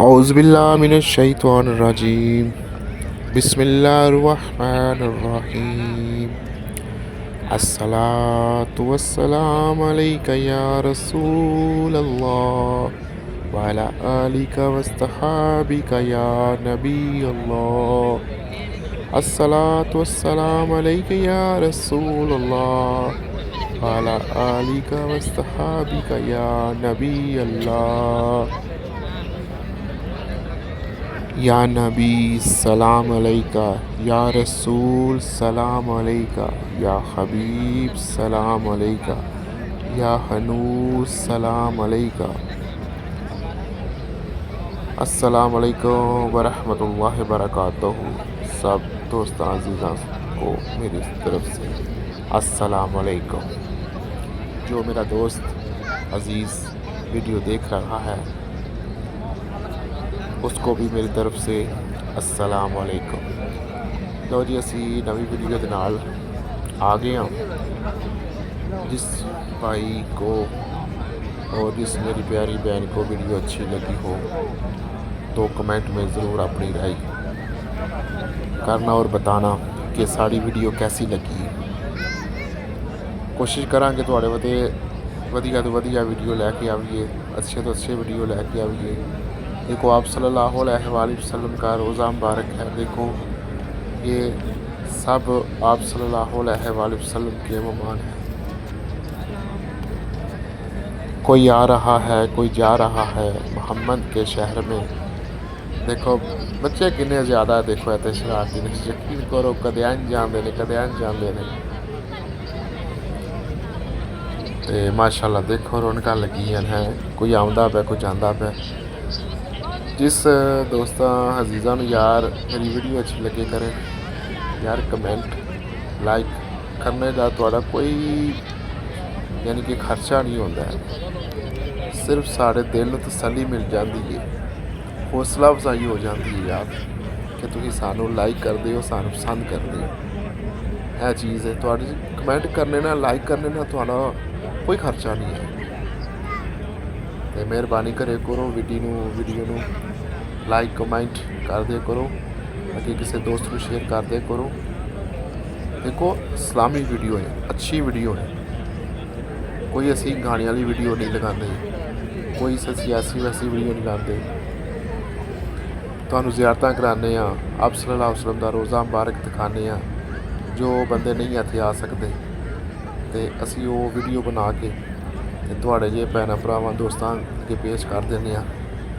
اعوذ باللہ من الشیطان الرجیم بسم اللہ الرحمن الرحیم الصلاۃ والسلام علیک یا رسول اللہ وعلی آلک واصحابک یا نبی اللہ الصلاۃ والسلام علیک یا رسول اللہ وعلی آلک واصحابک یا نبی اللہ یا نبی سلام علیکہ، یا رسول سلام علیکہ، یا حبیب سلام علیکہ، یا حنور سلام علیکہ۔ السلام علیکم ورحمۃ اللہ وبرکاتہ۔ سب دوستان عزیزاں کو میری طرف سے السلام علیکم۔ جو میرا دوست عزیز ویڈیو دیکھ رہا ہے اس کو بھی میری طرف سے السلام علیکم۔ لو جی اسی نوی ویڈیو دے نال آ گئے ہاں۔ جس بھائی کو اور جس میری پیاری بہن کو ویڈیو اچھی لگی ہو تو کمنٹ میں ضرور اپنی رائے کرنا اور بتانا کہ ساری ویڈیو کیسی لگی۔ کوشش کراں کہ تواڈے وتے ودیا تو ودیا ویڈیو لے کے آئیے، اچھے تو اچھے ویڈیو لے کے آئیے۔ دیکھو آپ صلی اللہ علیہ وآلہ وسلم کا روزہ مبارک ہے، دیکھو یہ سب آپ صلی اللہ علیہ وآلہ وسلم کے مہمان ہیں۔ کوئی آ رہا ہے، کوئی جا رہا ہے محمد کے شہر میں۔ دیکھو بچے کنے زیادہ دیکھو ایتے شرارتی نے، یقین کرو کدے انجام دینے کدے انجام دینے تے ماشاءاللہ دیکھو رونقاں لگیاں ہیں، کوئی آوندا پیا کوئی جاندا پیا۔ جس دوستاں عزیزاں نوں یار میری ویڈیو اچھی لگے کرے یار کمنٹ لائک کرنے دا تہاڈا کوئی یعنی کہ خرچہ نہیں ہوندا ہے، صرف سارے دل نوں تسلی مل جاندی ہے، حوصلہ افزائی ہو جاندی ہے یار کہ تسی سانوں لائک کردے ہو، سانوں پسند کردے ہو۔ یہ چیز ہے تہاڈی کمنٹ کرنے نال لائک کرنے نال تہاڈا کوئی خرچہ نہیں ہے تے مہربانی کرے کرو ویڈیو نوں لائک کمنٹ کر دیا کرو، اگے کسی دوست کو شیئر کر دیا کرو۔ دیکھو اسلامی ویڈیو ہے، اچھی ویڈیو ہے، کوئی اسی گانے والی ویڈیو نہیں لگاندے، کوئی سیاسی ویسی ویڈیو نہیں لاندے۔ تانوں زیارتاں کرانے ہاں، آپ صلی اللہ علیہ وسلم دا روزہ مبارک دکھانے ہاں۔ جو بندے نہیں اتھے آ سکتے تے اسی وہ ویڈیو بنا کے تے تواڈے جے بھیناں بھراواں دوستاں کے پیش کر دینے ہاں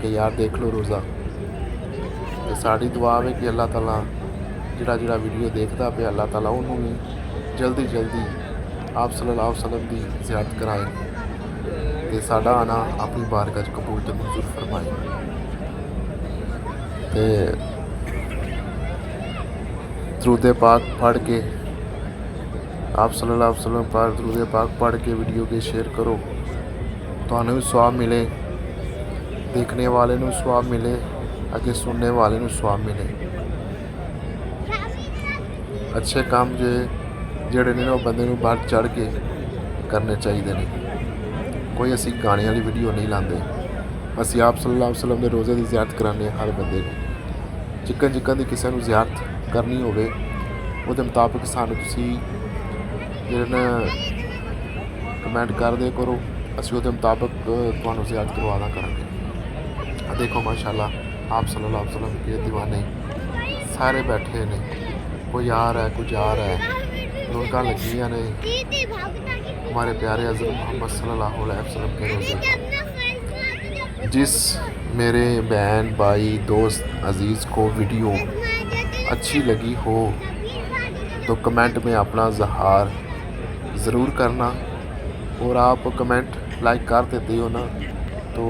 کہ یار دیکھ لو روزہ۔ تے ساڈی دعا ہے کہ اللہ تعالیٰ جڑا ویڈیو دیکھدا پیا اللہ تعالیٰ انہوں بھی جلدی آپ صلی اللہ علیہ وسلم دی زیارت کرائے تے ساڈا آنا اپنی بارگاہ وچ قبول تے منظور فرمائے۔ تے درود پاک پڑھ کے آپ صلی اللہ علیہ وسلم پر درود پاک پڑھ کے ویڈیو کے شیئر کرو، تانوں بھی ثواب ملے، دیکھنے والے نوں ثواب ملے، اگے سننے والے نوں ثواب ملے۔ اچھے کام جڑے نے وہ بندے نوں بڑھ چڑھ کے کرنے چاہیے نے، کوئی اسی گانے والی ویڈیو نہیں لاندے، اسی آپ صلی اللہ علیہ وسلم دے روزے دی زیارت کرانے ہر بندے کو۔ جکن دی کسی نوں زیارت کرنی ہوے وہ دے مطابق سانوں تسی جڑے کمنٹ کر دے کرو، اسی وہ دے مطابق تانوں زیارت کروانا کریں گے۔ دیکھو ماشاءاللہ آپ صلی اللہ علیہ وسلم کے دیوانے سارے بیٹھے نے، کوئی آ رہا ہے کوئی جا رہا ہے، رونقاں لگیاں نے ہمارے پیارے حضرت محمد صلی اللہ علیہ وسلم کے روزے پر۔ جس میرے بہن بھائی دوست عزیز کو ویڈیو اچھی لگی ہو تو کمنٹ میں اپنا اظہار ضرور کرنا، اور آپ کمنٹ لائک کر دیتے ہو نا تو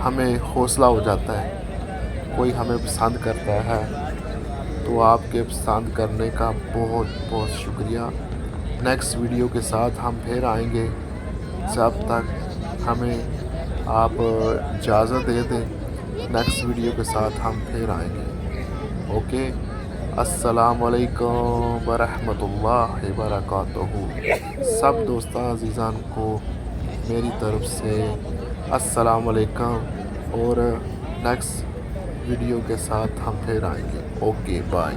ہمیں حوصلہ ہو جاتا ہے، کوئی ہمیں پسند کرتا ہے تو آپ کے پسند کرنے کا بہت بہت شکریہ۔ نیکسٹ ویڈیو کے ساتھ ہم پھر آئیں گے، جب تک ہمیں آپ اجازت دے دیں نیکسٹ ویڈیو کے ساتھ ہم پھر آئیں گے۔ اوکے، السلام علیکم ورحمۃ اللہ وبرکاتہ۔ سب دوستاں عزیزان کو میری طرف سے السلام علیکم، اور نیکسٹ ویڈیو کے ساتھ ہم پھر آئیں گے. Okay bye.